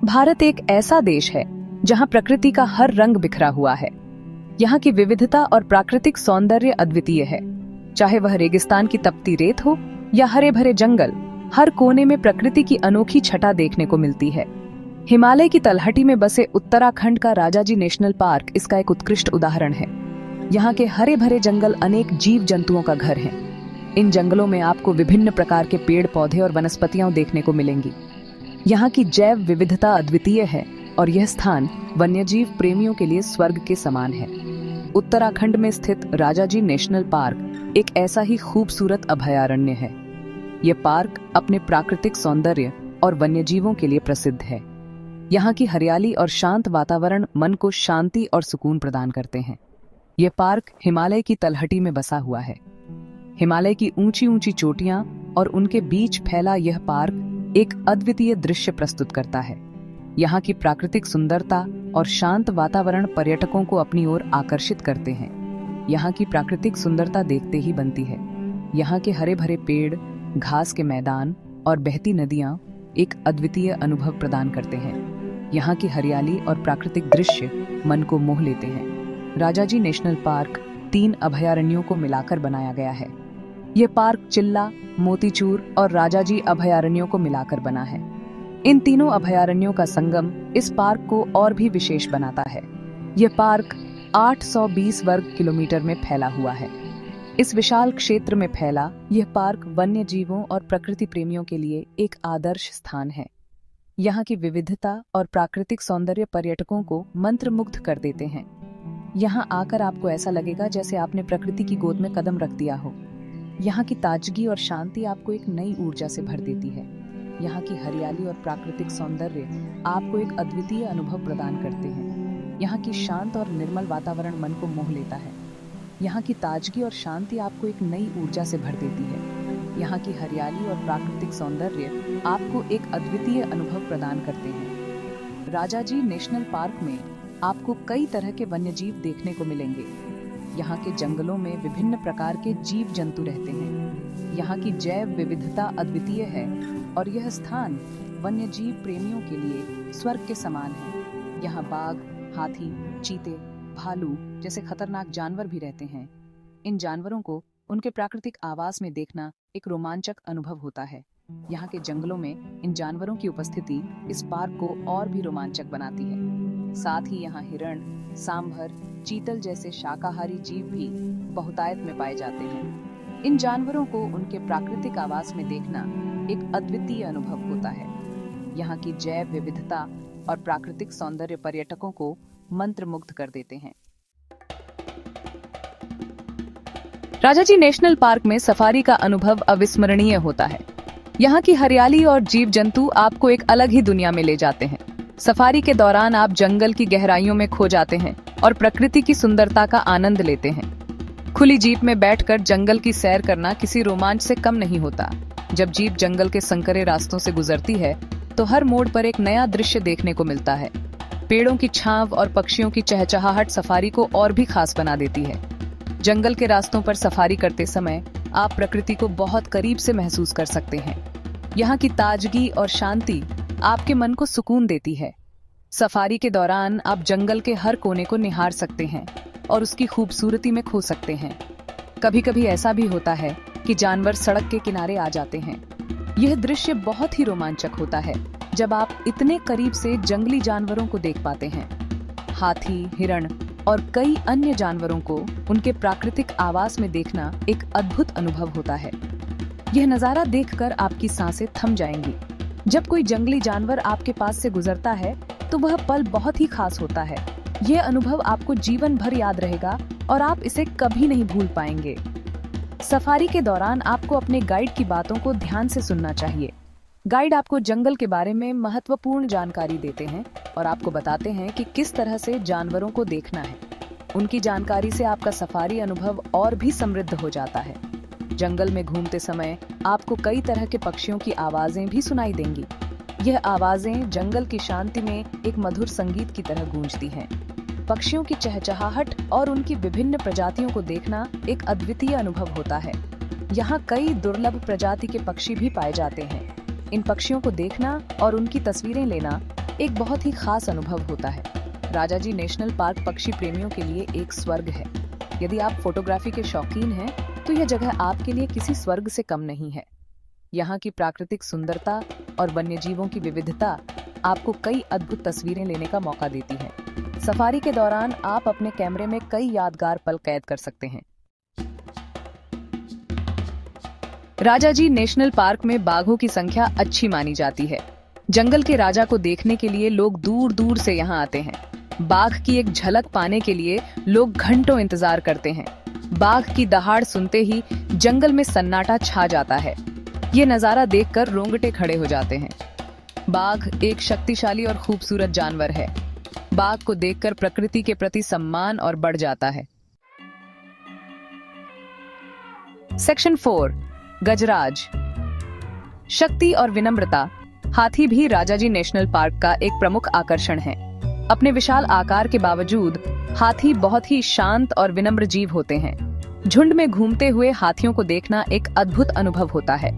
भारत एक ऐसा देश है जहां प्रकृति का हर रंग बिखरा हुआ है। यहाँ की विविधता और प्राकृतिक सौंदर्य अद्वितीय है। चाहे वह रेगिस्तान की तपती रेत हो या हरे भरे जंगल, हर कोने में प्रकृति की अनोखी छटा देखने को मिलती है। हिमालय की तलहटी में बसे उत्तराखंड का राजाजी नेशनल पार्क इसका एक उत्कृष्ट उदाहरण है। यहाँ के हरे भरे जंगल अनेक जीव जंतुओं का घर हैं। इन जंगलों में आपको विभिन्न प्रकार के पेड़ पौधे और वनस्पतियां देखने को मिलेंगी। यहाँ की जैव विविधता अद्वितीय है और यह स्थान वन्यजीव प्रेमियों के लिए स्वर्ग के समान है। उत्तराखंड में स्थित राजाजी नेशनल पार्क एक ऐसा ही खूबसूरत अभयारण्य है। यह पार्क अपने प्राकृतिक सौंदर्य और वन्यजीवों के लिए प्रसिद्ध है। यहाँ की हरियाली और शांत वातावरण मन को शांति और सुकून प्रदान करते हैं। यह पार्क हिमालय की तलहटी में बसा हुआ है। हिमालय की ऊंची ऊंची चोटियां और उनके बीच फैला यह पार्क एक अद्वितीय दृश्य प्रस्तुत करता है। यहाँ की प्राकृतिक सुंदरता और शांत वातावरण पर्यटकों को अपनी ओर आकर्षित करते हैं। यहाँ की प्राकृतिक सुंदरता देखते ही बनती है। यहाँ के हरे भरे पेड़, घास के मैदान और बहती नदियाँ एक अद्वितीय अनुभव प्रदान करते हैं। यहाँ की हरियाली और प्राकृतिक दृश्य मन को मोह लेते हैं। राजाजी नेशनल पार्क 3 अभयारण्यों को मिलाकर बनाया गया है। यह पार्क चिल्ला, मोतीचूर और राजाजी अभयारण्यों को मिलाकर बना है। इन तीनों अभयारण्यों का संगम इस पार्क को और भी विशेष बनाता है। यह पार्क 820 वर्ग किलोमीटर में फैला हुआ है। इस विशाल क्षेत्र में फैला यह पार्क वन्य जीवों और प्रकृति प्रेमियों के लिए एक आदर्श स्थान है। यहाँ की विविधता और प्राकृतिक सौंदर्य पर्यटकों को मंत्रमुग्ध कर देते हैं। यहाँ आकर आपको ऐसा लगेगा जैसे आपने प्रकृति की गोद में कदम रख दिया हो। यहाँ की ताजगी और शांति आपको एक नई ऊर्जा से भर देती है। यहाँ की हरियाली और प्राकृतिक सौंदर्य आपको एक अद्वितीय अनुभव प्रदान करते हैं। यहाँ की शांत और निर्मल वातावरण मन को मोह लेता है। यहाँ की ताजगी और शांति आपको एक नई ऊर्जा से भर देती है। यहाँ की हरियाली और प्राकृतिक सौंदर्य आपको एक अद्वितीय अनुभव प्रदान करते हैं। राजाजी नेशनल पार्क में आपको कई तरह के वन्यजीव देखने को मिलेंगे। यहाँ के जंगलों में विभिन्न प्रकार के जीव जंतु रहते हैं। यहाँ की जैव विविधता अद्वितीय है और यह स्थान वन्यजीव प्रेमियों के लिए स्वर्ग के समान है। यहाँ बाघ, हाथी, चीते, भालू जैसे खतरनाक जानवर भी रहते हैं। इन जानवरों को उनके प्राकृतिक आवास में देखना एक रोमांचक अनुभव होता है। यहाँ के जंगलों में इन जानवरों की उपस्थिति इस पार्क को और भी रोमांचक बनाती है। साथ ही यहाँ हिरण, सांभर, चीतल जैसे शाकाहारी जीव भी बहुतायत में पाए जाते हैं। इन जानवरों को उनके प्राकृतिक आवास में देखना एक अद्वितीय अनुभव होता है। यहाँ की जैव विविधता और प्राकृतिक सौंदर्य पर्यटकों को मंत्रमुग्ध कर देते हैं। राजाजी नेशनल पार्क में सफारी का अनुभव अविस्मरणीय होता है। यहाँ की हरियाली और जीव जंतु आपको एक अलग ही दुनिया में ले जाते हैं। सफारी के दौरान आप जंगल की गहराइयों में खो जाते हैं और प्रकृति की सुंदरता का आनंद लेते हैं। खुली जीप में बैठकर जंगल की सैर करना किसी रोमांच से कम नहीं होता। जब जीप जंगल के संकरे रास्तों से गुजरती है तो हर मोड़ पर एक नया दृश्य देखने को मिलता है। पेड़ों की छांव और पक्षियों की चहचहाहट सफारी को और भी खास बना देती है। जंगल के रास्तों पर सफारी करते समय आप प्रकृति को बहुत करीब से महसूस कर सकते हैं। यहाँ की ताजगी और शांति आपके मन को सुकून देती है। सफारी के दौरान आप जंगल के हर कोने को निहार सकते हैं और उसकी खूबसूरती में खो सकते हैं। कभी कभी ऐसा भी होता है कि जानवर सड़क के किनारे आ जाते हैं। यह दृश्य बहुत ही रोमांचक होता है जब आप इतने करीब से जंगली जानवरों को देख पाते हैं। हाथी, हिरण और कई अन्य जानवरों को उनके प्राकृतिक आवास में देखना एक अद्भुत अनुभव होता है। यह नजारा देखकर आपकी सांसें थम जाएंगी। जब कोई जंगली जानवर आपके पास से गुजरता है तो वह पल बहुत ही खास होता है। यह अनुभव आपको जीवन भर याद रहेगा और आप इसे कभी नहीं भूल पाएंगे। सफारी के दौरान आपको अपने गाइड की बातों को ध्यान से सुनना चाहिए। गाइड आपको जंगल के बारे में महत्वपूर्ण जानकारी देते हैं और आपको बताते हैं कि किस तरह से जानवरों को देखना है। उनकी जानकारी से आपका सफारी अनुभव और भी समृद्ध हो जाता है। जंगल में घूमते समय आपको कई तरह के पक्षियों की आवाजें भी सुनाई देंगी। यह आवाजें जंगल की शांति में एक मधुर संगीत की तरह गूंजती हैं। पक्षियों की चहचहाहट और उनकी विभिन्न प्रजातियों को देखना एक अद्वितीय अनुभव होता है। यहाँ कई दुर्लभ प्रजाति के पक्षी भी पाए जाते हैं। इन पक्षियों को देखना और उनकी तस्वीरें लेना एक बहुत ही खास अनुभव होता है। राजाजी नेशनल पार्क पक्षी प्रेमियों के लिए एक स्वर्ग है। यदि आप फोटोग्राफी के शौकीन हैं, तो यह जगह आपके लिए किसी स्वर्ग से कम नहीं है। यहाँ की प्राकृतिक सुंदरता और वन्यजीवों की विविधता आपको कई अद्भुत तस्वीरें लेने का मौका देती है। सफारी के दौरान आप अपने कैमरे में कई यादगार पल कैद कर सकते हैं। राजाजी नेशनल पार्क में बाघों की संख्या अच्छी मानी जाती है। जंगल के राजा को देखने के लिए लोग दूर दूर से यहाँ आते हैं। बाघ की एक झलक पाने के लिए लोग घंटों इंतजार करते हैं। बाघ की दहाड़ सुनते ही जंगल में सन्नाटा छा जाता है। ये नजारा देखकर रोंगटे खड़े हो जाते हैं। बाघ एक शक्तिशाली और खूबसूरत जानवर है। बाघ को देखकर प्रकृति के प्रति सम्मान और बढ़ जाता है। सेक्शन 4, गजराज। शक्ति और विनम्रता। हाथी भी राजाजी नेशनल पार्क का एक प्रमुख आकर्षण है। अपने विशाल आकार के बावजूद हाथी बहुत ही शांत और विनम्र जीव होते हैं। झुंड में घूमते हुए हाथियों को देखना एक अद्भुत अनुभव होता है।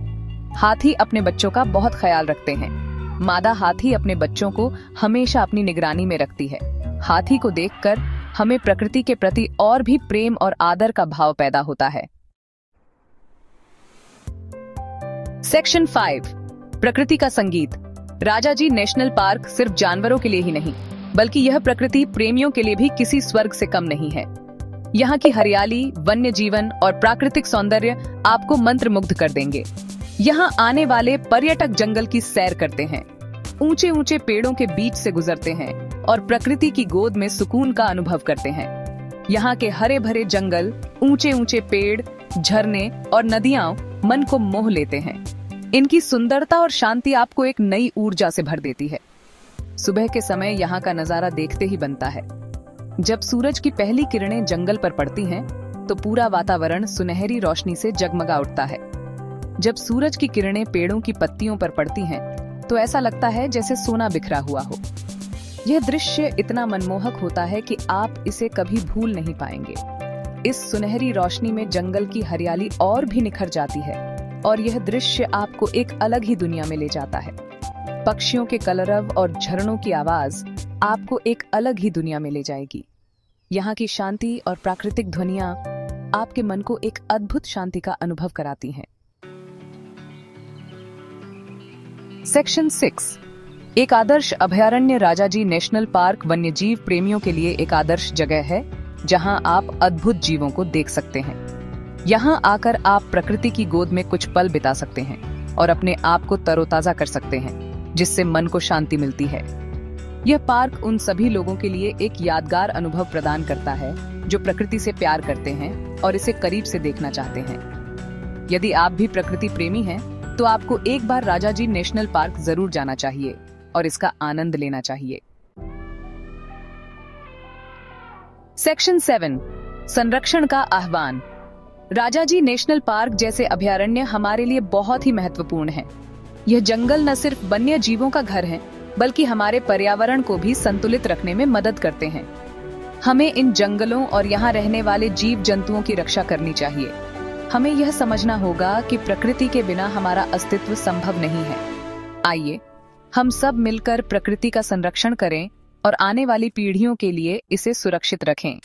हाथी अपने बच्चों का बहुत ख्याल रखते हैं। मादा हाथी अपने बच्चों को हमेशा अपनी निगरानी में रखती है। हाथी को देखकर हमें प्रकृति के प्रति और भी प्रेम और आदर का भाव पैदा होता है। सेक्शन 5, प्रकृति का संगीत। राजाजी नेशनल पार्क सिर्फ जानवरों के लिए ही नहीं, बल्कि यह प्रकृति प्रेमियों के लिए भी किसी स्वर्ग से कम नहीं है। यहाँ की हरियाली, वन्य जीवन और प्राकृतिक सौंदर्य आपको मंत्रमुग्ध कर देंगे। यहाँ आने वाले पर्यटक जंगल की सैर करते हैं, ऊंचे ऊंचे पेड़ों के बीच से गुजरते हैं और प्रकृति की गोद में सुकून का अनुभव करते हैं। यहाँ के हरे भरे जंगल, ऊंचे ऊंचे पेड़, झरने और नदियां मन को मोह लेते हैं। इनकी सुंदरता और शांति आपको एक नई ऊर्जा से भर देती है। सुबह के समय यहाँ का नजारा देखते ही बनता है। जब सूरज की पहली किरणें जंगल पर पड़ती हैं, तो पूरा वातावरण सुनहरी रोशनी से जगमगा उठता है। जब सूरज की किरणें पेड़ों की पत्तियों पर पड़ती हैं, तो ऐसा लगता है जैसे सोना बिखरा हुआ हो। यह दृश्य इतना मनमोहक होता है कि आप इसे कभी भूल नहीं पाएंगे। इस सुनहरी रोशनी में जंगल की हरियाली और भी निखर जाती है और यह दृश्य आपको एक अलग ही दुनिया में ले जाता है। पक्षियों के कलरव और झरनों की आवाज आपको एक अलग ही दुनिया में ले जाएगी। यहाँ की शांति और प्राकृतिक ध्वनियां आपके मन को एक अद्भुत शांति का अनुभव कराती हैं। सेक्शन 6, एक आदर्श अभयारण्य। राजाजी नेशनल पार्क वन्यजीव प्रेमियों के लिए एक आदर्श जगह है, जहां आप अद्भुत जीवों को देख सकते हैं। यहां आकर आप प्रकृति की गोद में कुछ पल बिता सकते हैं और अपने आप को तरोताजा कर सकते हैं, जिससे मन को शांति मिलती है। यह पार्क उन सभी लोगों के लिए एक यादगार अनुभव प्रदान करता है जो प्रकृति से प्यार करते हैं और इसे करीब से देखना चाहते हैं। यदि आप भी प्रकृति प्रेमी हैं, तो आपको एक बार राजाजी नेशनल पार्क जरूर जाना चाहिए और इसका आनंद लेना चाहिए। सेक्शन 7, संरक्षण का आह्वान। राजाजी नेशनल पार्क जैसे अभयारण्य हमारे लिए बहुत ही महत्वपूर्ण है। यह जंगल न सिर्फ वन्य जीवों का घर है, बल्कि हमारे पर्यावरण को भी संतुलित रखने में मदद करते हैं। हमें इन जंगलों और यहाँ रहने वाले जीव जंतुओं की रक्षा करनी चाहिए। हमें यह समझना होगा कि प्रकृति के बिना हमारा अस्तित्व संभव नहीं है। आइए हम सब मिलकर प्रकृति का संरक्षण करें और आने वाली पीढ़ियों के लिए इसे सुरक्षित रखें।